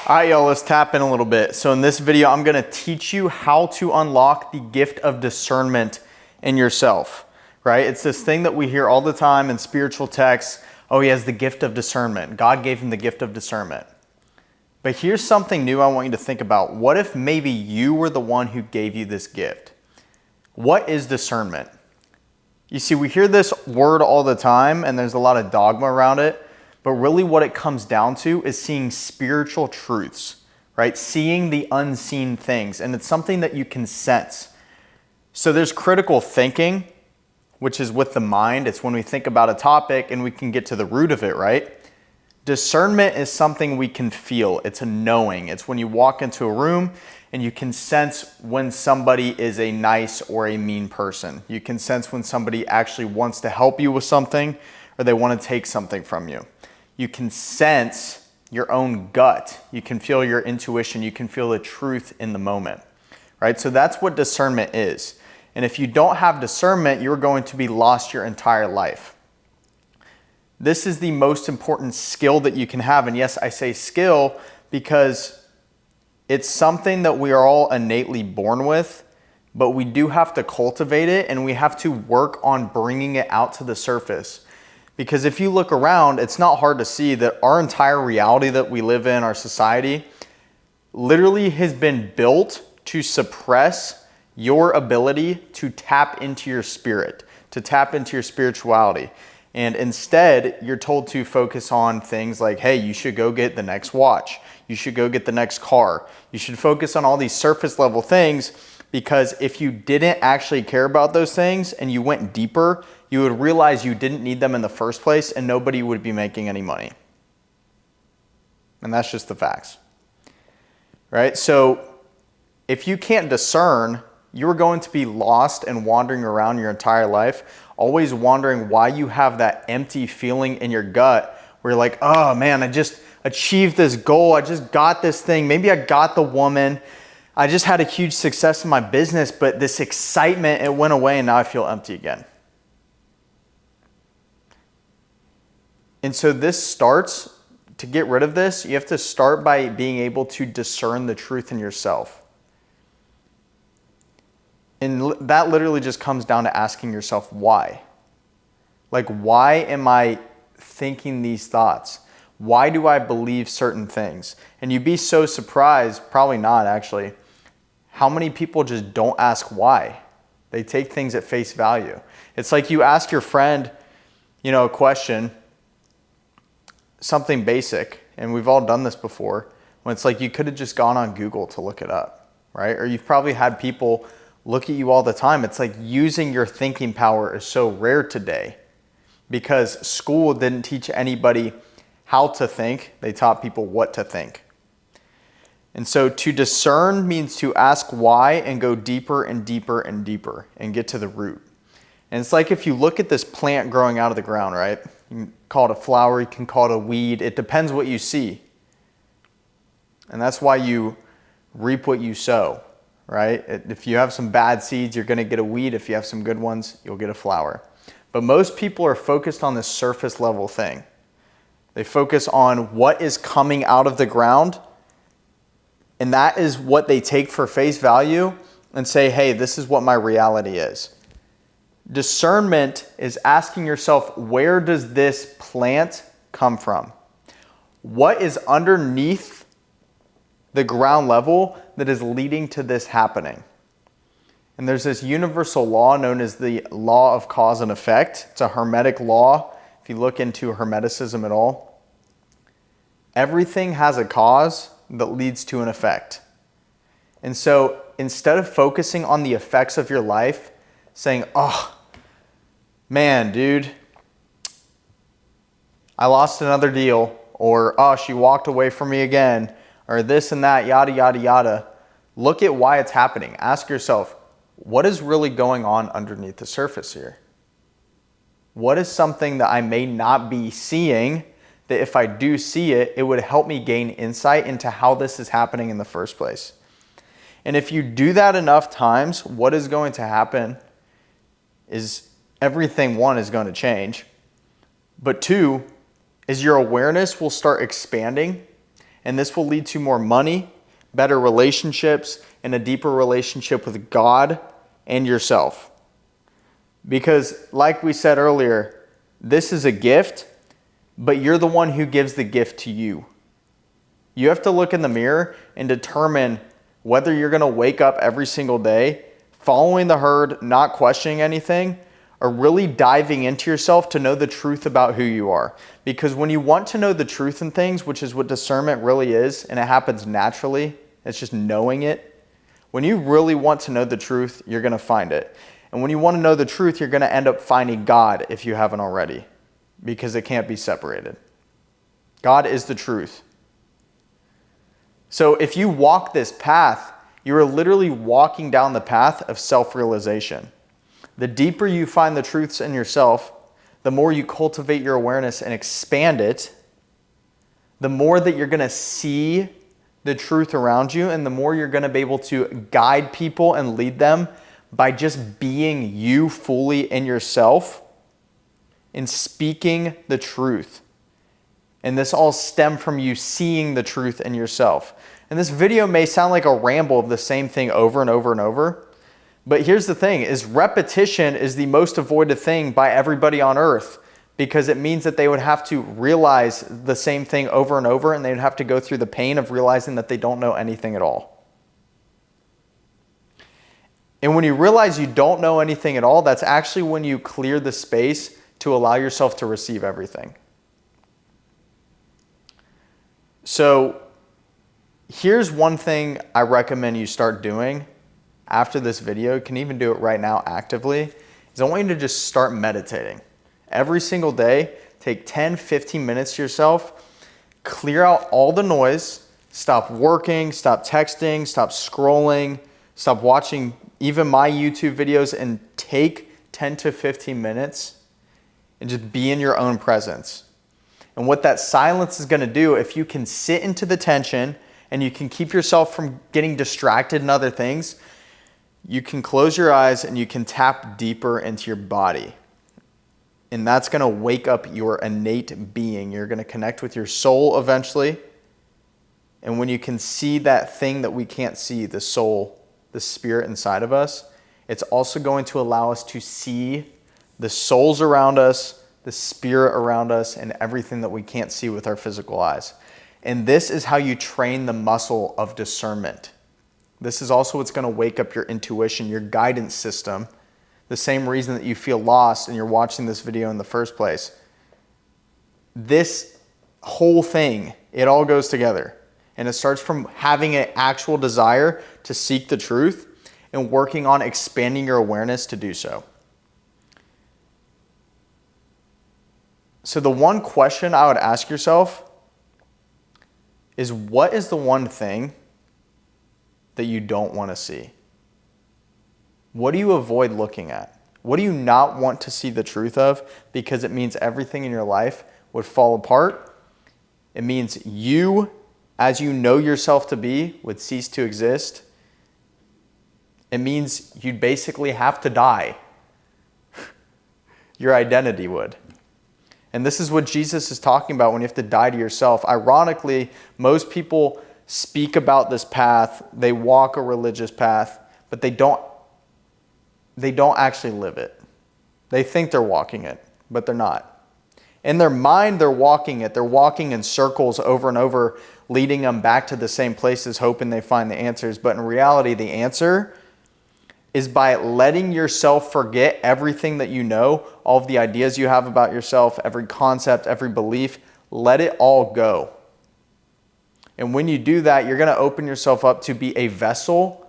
All right, y'all, let's tap in a little bit. So in this video, I'm gonna teach you how to unlock the gift of discernment in yourself, right? It's this thing that we hear all the time in spiritual texts. Oh, he has the gift of discernment. God gave him the gift of discernment. But here's something new I want you to think about. What if maybe you were the one who gave you this gift? What is discernment? You see, we hear this word all the time and there's a lot of dogma around it. But really what it comes down to is seeing spiritual truths, right? Seeing the unseen things. And it's something that you can sense. So there's critical thinking, which is with the mind. It's when we think about a topic and we can get to the root of it, right? Discernment is something we can feel. It's a knowing. It's when you walk into a room and you can sense when somebody is a nice or a mean person. You can sense when somebody actually wants to help you with something or they want to take something from you. You can sense your own gut. You can feel your intuition. You can feel the truth in the moment, right? So that's what discernment is. And if you don't have discernment, you're going to be lost your entire life. This is the most important skill that you can have. And yes, I say skill because it's something that we are all innately born with, but we do have to cultivate it and we have to work on bringing it out to the surface. Because if you look around, it's not hard to see that our entire reality that we live in, our society, literally has been built to suppress your ability to tap into your spirit, to tap into your spirituality. And instead, you're told to focus on things like, hey, you should go get the next watch. You should go get the next car. You should focus on all these surface level things because if you didn't actually care about those things and you went deeper, you would realize you didn't need them in the first place and nobody would be making any money. And that's just the facts, right? So if you can't discern, you're going to be lost and wandering around your entire life, always wondering why you have that empty feeling in your gut where you're like, oh man, I just achieved this goal. I just got this thing. Maybe I got the woman. I just had a huge success in my business, but this excitement, it went away and now I feel empty again. And so this starts, to get rid of this, you have to start by being able to discern the truth in yourself. And that literally just comes down to asking yourself why. Like, why am I thinking these thoughts? Why do I believe certain things? And you'd be so surprised, probably not actually, how many people just don't ask why. They take things at face value. It's like you ask your friend, a question, something basic, and we've all done this before, when it's like you could have just gone on Google to look it up, right? Or you've probably had people look at you all the time. It's like using your thinking power is so rare today because school didn't teach anybody how to think. They taught people what to think. And so to discern means to ask why and go deeper and deeper and deeper and get to the root. And it's like if you look at this plant growing out of the ground, right? You can call it a flower, you can call it a weed. It depends what you see. And that's why you reap what you sow, right? If you have some bad seeds, you're going to get a weed. If you have some good ones, you'll get a flower. But most people are focused on this surface level thing. They focus on what is coming out of the ground, and that is what they take for face value and say, hey, this is what my reality is. Discernment is asking yourself, where does this plant come from? What is underneath the ground level that is leading to this happening? And there's this universal law known as the law of cause and effect. It's a Hermetic law. If you look into Hermeticism at all, everything has a cause that leads to an effect. And so instead of focusing on the effects of your life, saying, oh, man, dude, I lost another deal, or oh, she walked away from me again, or this and that, yada, yada, yada. Look at why it's happening. Ask yourself, what is really going on underneath the surface here? What is something that I may not be seeing that if I do see it, it would help me gain insight into how this is happening in the first place? And if you do that enough times, what is going to happen is everything, one, is going to change. But two, is your awareness will start expanding And this will lead to more money, better relationships, and a deeper relationship with God and yourself. Because like we said earlier, this is a gift, but you're the one who gives the gift to you. You have to look in the mirror and determine whether you're going to wake up every single day following the herd, not questioning anything, or really diving into yourself to know the truth about who you are. Because when you want to know the truth in things, which is what discernment really is, and it happens naturally, it's just knowing it. When you really want to know the truth, you're going to find it. And when you want to know the truth, you're going to end up finding God if you haven't already, because it can't be separated. God is the truth. So if you walk this path, you are literally walking down the path of self-realization. The deeper you find the truths in yourself, the more you cultivate your awareness and expand it, the more that you're going to see the truth around you, and the more you're going to be able to guide people and lead them by just being you fully in yourself and speaking the truth. And this all stems from you seeing the truth in yourself. And this video may sound like a ramble of the same thing over and over and over. But here's the thing, is repetition is the most avoided thing by everybody on earth, because it means that they would have to realize the same thing over and over, and they would have to go through the pain of realizing that they don't know anything at all. And when you realize you don't know anything at all, that's actually when you clear the space to allow yourself to receive everything. So here's one thing I recommend you start doing after this video. You can even do it right now actively, is I want you to just start meditating. Every single day, take 10, 15 minutes to yourself, clear out all the noise, stop working, stop texting, stop scrolling, stop watching even my YouTube videos, and take 10 to 15 minutes and just be in your own presence. And what that silence is going to do, if you can sit into the tension and you can keep yourself from getting distracted in other things, you can close your eyes and you can tap deeper into your body. And that's going to wake up your innate being. You're going to connect with your soul eventually. And when you can see that thing that we can't see, the soul, the spirit inside of us, it's also going to allow us to see the souls around us, the spirit around us, and everything that we can't see with our physical eyes. And this is how you train the muscle of discernment. This is also what's going to wake up your intuition, your guidance system. The same reason that you feel lost and you're watching this video in the first place. This whole thing, it all goes together. And it starts from having an actual desire to seek the truth and working on expanding your awareness to do so. So the one question I would ask yourself is, what is the one thing that you don't want to see? What do you avoid looking at? What do you not want to see the truth of, because it means everything in your life would fall apart? It means you, as you know yourself to be, would cease to exist. It means you'd basically have to die. Your identity would. And this is what Jesus is talking about when you have to die to yourself. Ironically, most people speak about this path, they walk a religious path, but they don't actually live it. They think they're walking it, but they're not. In their mind, they're walking it. They're walking in circles over and over, leading them back to the same places, hoping they find the answers. But in reality, the answer is by letting yourself forget everything that you know, all of the ideas you have about yourself, every concept, every belief. Let it all go. And when you do that, you're going to open yourself up to be a vessel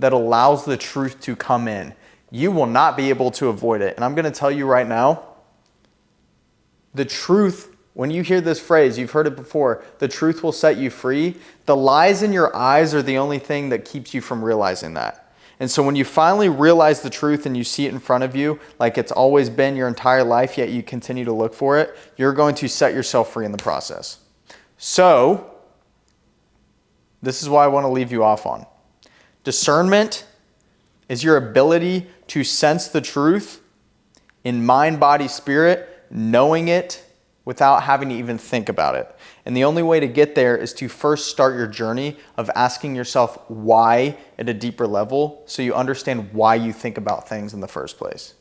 that allows the truth to come in. You will not be able to avoid it. And I'm going to tell you right now, the truth, when you hear this phrase, you've heard it before, the truth will set you free. The lies in your eyes are the only thing that keeps you from realizing that. And so when you finally realize the truth and you see it in front of you, like it's always been your entire life, yet you continue to look for it, you're going to set yourself free in the process. So, this is why I want to leave you off on. Discernment is your ability to sense the truth in mind, body, spirit, knowing it without having to even think about it. And the only way to get there is to first start your journey of asking yourself why at a deeper level, so you understand why you think about things in the first place.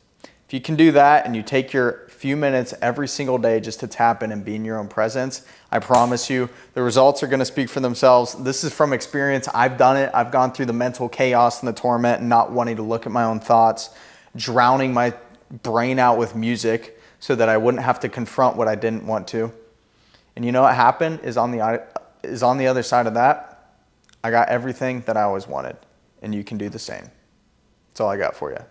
If you can do that and you take your few minutes every single day just to tap in and be in your own presence, I promise you the results are going to speak for themselves. This is from experience. I've done it. I've gone through the mental chaos and the torment and not wanting to look at my own thoughts, drowning my brain out with music so that I wouldn't have to confront what I didn't want to. And you know what happened is on the other side of that, I got everything that I always wanted. And you can do the same. That's all I got for you.